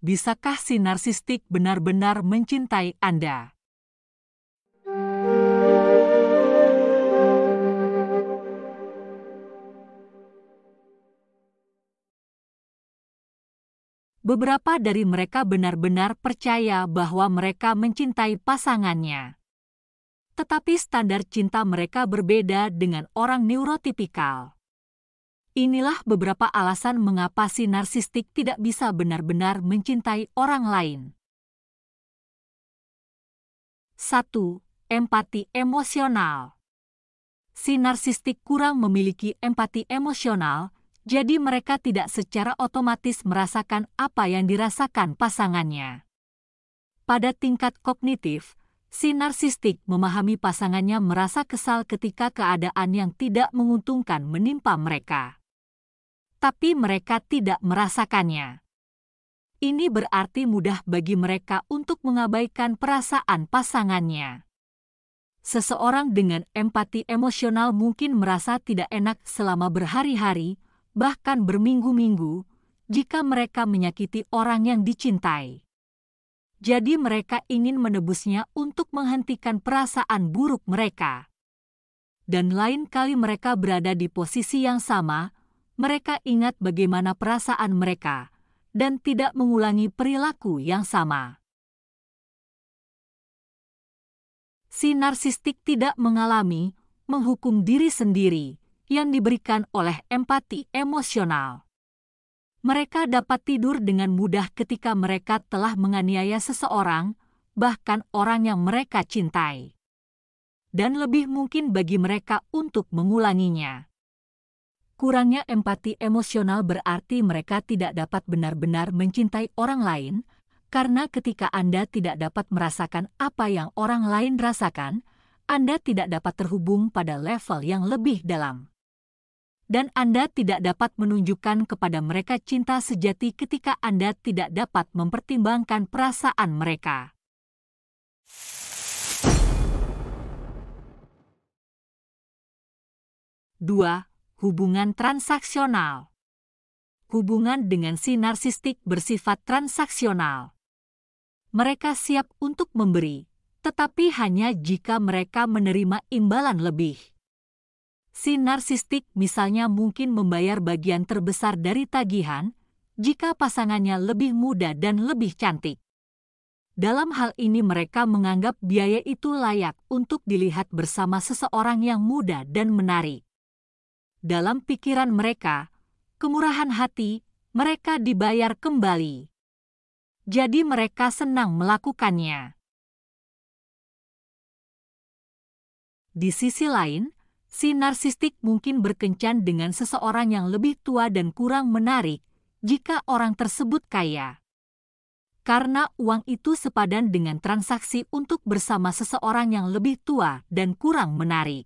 Bisakah si narsistik benar-benar mencintai Anda? Beberapa dari mereka benar-benar percaya bahwa mereka mencintai pasangannya. Tetapi standar cinta mereka berbeda dengan orang neurotipikal. Inilah beberapa alasan mengapa si narsistik tidak bisa benar-benar mencintai orang lain. 1. Empati emosional. Si narsistik kurang memiliki empati emosional, jadi mereka tidak secara otomatis merasakan apa yang dirasakan pasangannya. Pada tingkat kognitif, si narsistik memahami pasangannya merasa kesal ketika keadaan yang tidak menguntungkan menimpa mereka. Tapi mereka tidak merasakannya. Ini berarti mudah bagi mereka untuk mengabaikan perasaan pasangannya. Seseorang dengan empati emosional mungkin merasa tidak enak selama berhari-hari, bahkan berminggu-minggu, jika mereka menyakiti orang yang dicintai. Jadi mereka ingin menebusnya untuk menghentikan perasaan buruk mereka. Dan lain kali mereka berada di posisi yang sama, mereka ingat bagaimana perasaan mereka, dan tidak mengulangi perilaku yang sama. Si narsistik tidak mengalami menghukum diri sendiri yang diberikan oleh empati emosional. Mereka dapat tidur dengan mudah ketika mereka telah menganiaya seseorang, bahkan orang yang mereka cintai. Dan lebih mungkin bagi mereka untuk mengulanginya. Kurangnya empati emosional berarti mereka tidak dapat benar-benar mencintai orang lain, karena ketika Anda tidak dapat merasakan apa yang orang lain rasakan, Anda tidak dapat terhubung pada level yang lebih dalam. Dan Anda tidak dapat menunjukkan kepada mereka cinta sejati ketika Anda tidak dapat mempertimbangkan perasaan mereka. Dua, hubungan transaksional. Hubungan dengan si narsistik bersifat transaksional. Mereka siap untuk memberi, tetapi hanya jika mereka menerima imbalan lebih. Si narsistik misalnya mungkin membayar bagian terbesar dari tagihan jika pasangannya lebih muda dan lebih cantik. Dalam hal ini mereka menganggap biaya itu layak untuk dilihat bersama seseorang yang muda dan menarik. Dalam pikiran mereka, kemurahan hati, mereka dibayar kembali. Jadi mereka senang melakukannya. Di sisi lain, si narsistik mungkin berkencan dengan seseorang yang lebih tua dan kurang menarik jika orang tersebut kaya. Karena uang itu sepadan dengan transaksi untuk bersama seseorang yang lebih tua dan kurang menarik.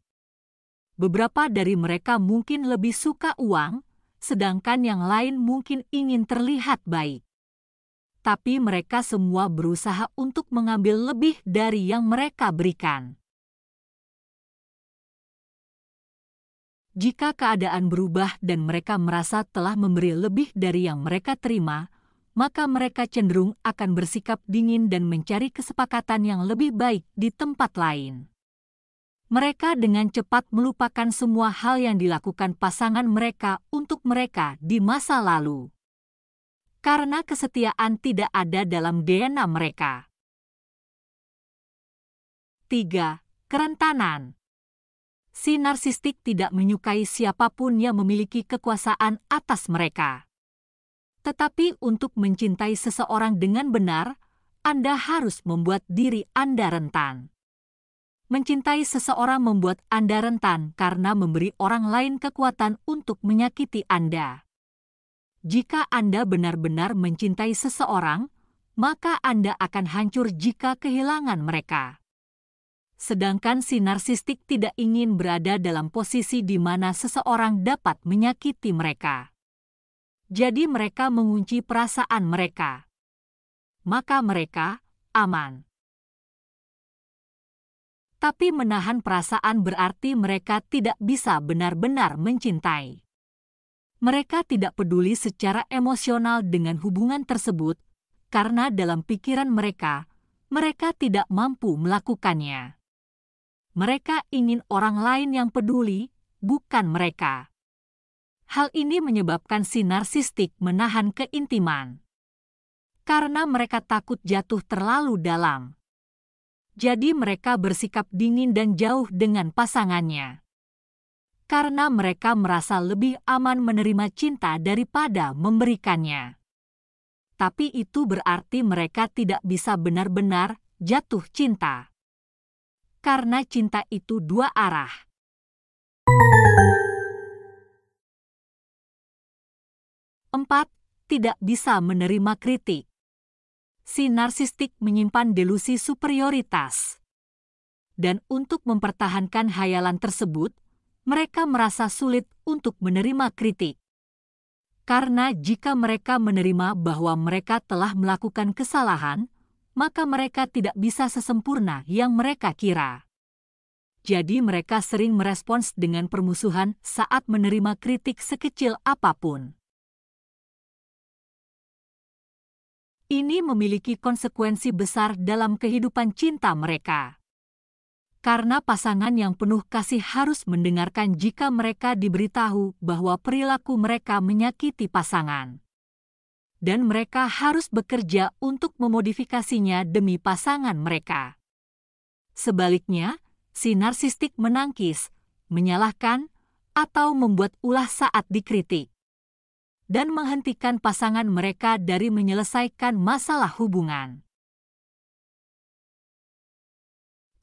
Beberapa dari mereka mungkin lebih suka uang, sedangkan yang lain mungkin ingin terlihat baik. Tapi mereka semua berusaha untuk mengambil lebih dari yang mereka berikan. Jika keadaan berubah dan mereka merasa telah memberi lebih dari yang mereka terima, maka mereka cenderung akan bersikap dingin dan mencari kesepakatan yang lebih baik di tempat lain. Mereka dengan cepat melupakan semua hal yang dilakukan pasangan mereka untuk mereka di masa lalu. Karena kesetiaan tidak ada dalam DNA mereka. 3. Kerentanan. Si narsistik tidak menyukai siapapun yang memiliki kekuasaan atas mereka. Tetapi untuk mencintai seseorang dengan benar, Anda harus membuat diri Anda rentan. Mencintai seseorang membuat Anda rentan karena memberi orang lain kekuatan untuk menyakiti Anda. Jika Anda benar-benar mencintai seseorang, maka Anda akan hancur jika kehilangan mereka. Sedangkan si narsistik tidak ingin berada dalam posisi di mana seseorang dapat menyakiti mereka. Jadi mereka mengunci perasaan mereka. Maka mereka aman. Tapi menahan perasaan berarti mereka tidak bisa benar-benar mencintai. Mereka tidak peduli secara emosional dengan hubungan tersebut, karena dalam pikiran mereka, mereka tidak mampu melakukannya. Mereka ingin orang lain yang peduli, bukan mereka. Hal ini menyebabkan si narsistik menahan keintiman. Karena mereka takut jatuh terlalu dalam. Jadi mereka bersikap dingin dan jauh dengan pasangannya. Karena mereka merasa lebih aman menerima cinta daripada memberikannya. Tapi itu berarti mereka tidak bisa benar-benar jatuh cinta. Karena cinta itu dua arah. Empat, tidak bisa menerima kritik. Si narsistik menyimpan delusi superioritas. Dan untuk mempertahankan hayalan tersebut, mereka merasa sulit untuk menerima kritik. Karena jika mereka menerima bahwa mereka telah melakukan kesalahan, maka mereka tidak bisa sesempurna yang mereka kira. Jadi mereka sering merespons dengan permusuhan saat menerima kritik sekecil apapun. Ini memiliki konsekuensi besar dalam kehidupan cinta mereka. Karena pasangan yang penuh kasih harus mendengarkan jika mereka diberitahu bahwa perilaku mereka menyakiti pasangan. Dan mereka harus bekerja untuk memodifikasinya demi pasangan mereka. Sebaliknya, si narsistik menangkis, menyalahkan, atau membuat ulah saat dikritik. Dan menghentikan pasangan mereka dari menyelesaikan masalah hubungan.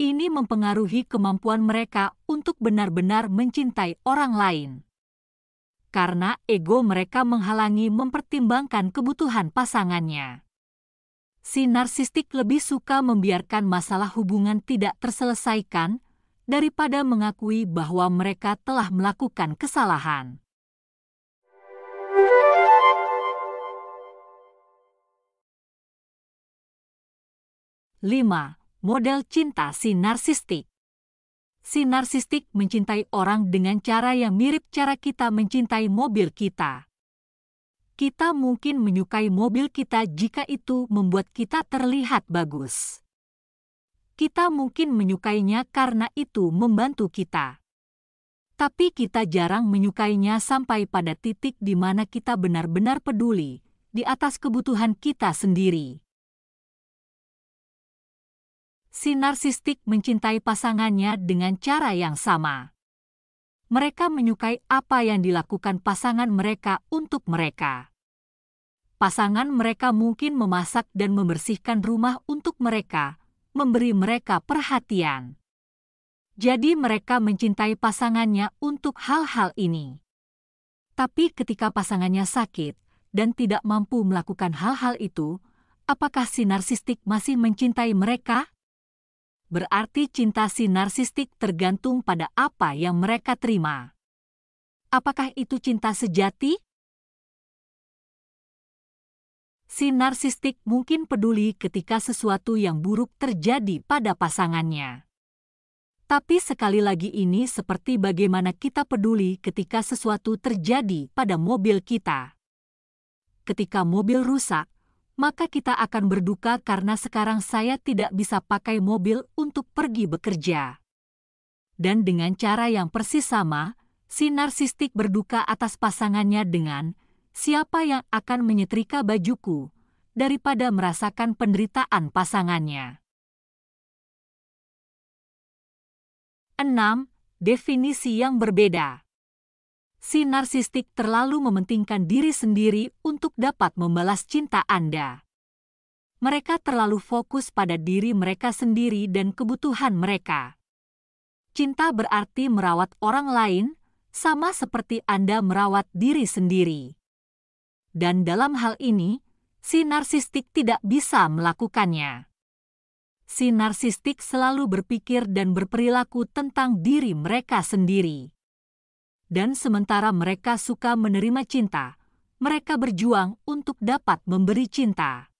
Ini mempengaruhi kemampuan mereka untuk benar-benar mencintai orang lain. Karena ego mereka menghalangi mempertimbangkan kebutuhan pasangannya. Si narsistik lebih suka membiarkan masalah hubungan tidak terselesaikan daripada mengakui bahwa mereka telah melakukan kesalahan. Lima. Model cinta si narsistik. Si narsistik mencintai orang dengan cara yang mirip cara kita mencintai mobil kita. Kita mungkin menyukai mobil kita jika itu membuat kita terlihat bagus. Kita mungkin menyukainya karena itu membantu kita. Tapi kita jarang menyukainya sampai pada titik di mana kita benar-benar peduli di atas kebutuhan kita sendiri. Si narsistik mencintai pasangannya dengan cara yang sama. Mereka menyukai apa yang dilakukan pasangan mereka untuk mereka. Pasangan mereka mungkin memasak dan membersihkan rumah untuk mereka, memberi mereka perhatian. Jadi mereka mencintai pasangannya untuk hal-hal ini. Tapi ketika pasangannya sakit dan tidak mampu melakukan hal-hal itu, apakah si narsistik masih mencintai mereka? Berarti cinta si narsistik tergantung pada apa yang mereka terima. Apakah itu cinta sejati? Si narsistik mungkin peduli ketika sesuatu yang buruk terjadi pada pasangannya. Tapi sekali lagi ini seperti bagaimana kita peduli ketika sesuatu terjadi pada mobil kita. Ketika mobil rusak, maka kita akan berduka karena sekarang saya tidak bisa pakai mobil untuk pergi bekerja. Dan dengan cara yang persis sama, si narsistik berduka atas pasangannya dengan siapa yang akan menyetrika bajuku, daripada merasakan penderitaan pasangannya. 6. Definisi yang berbeda. Si narsistik terlalu mementingkan diri sendiri untuk dapat membalas cinta Anda. Mereka terlalu fokus pada diri mereka sendiri dan kebutuhan mereka. Cinta berarti merawat orang lain, sama seperti Anda merawat diri sendiri. Dan dalam hal ini, si narsistik tidak bisa melakukannya. Si narsistik selalu berpikir dan berperilaku tentang diri mereka sendiri. Dan sementara mereka suka menerima cinta, mereka berjuang untuk dapat memberi cinta.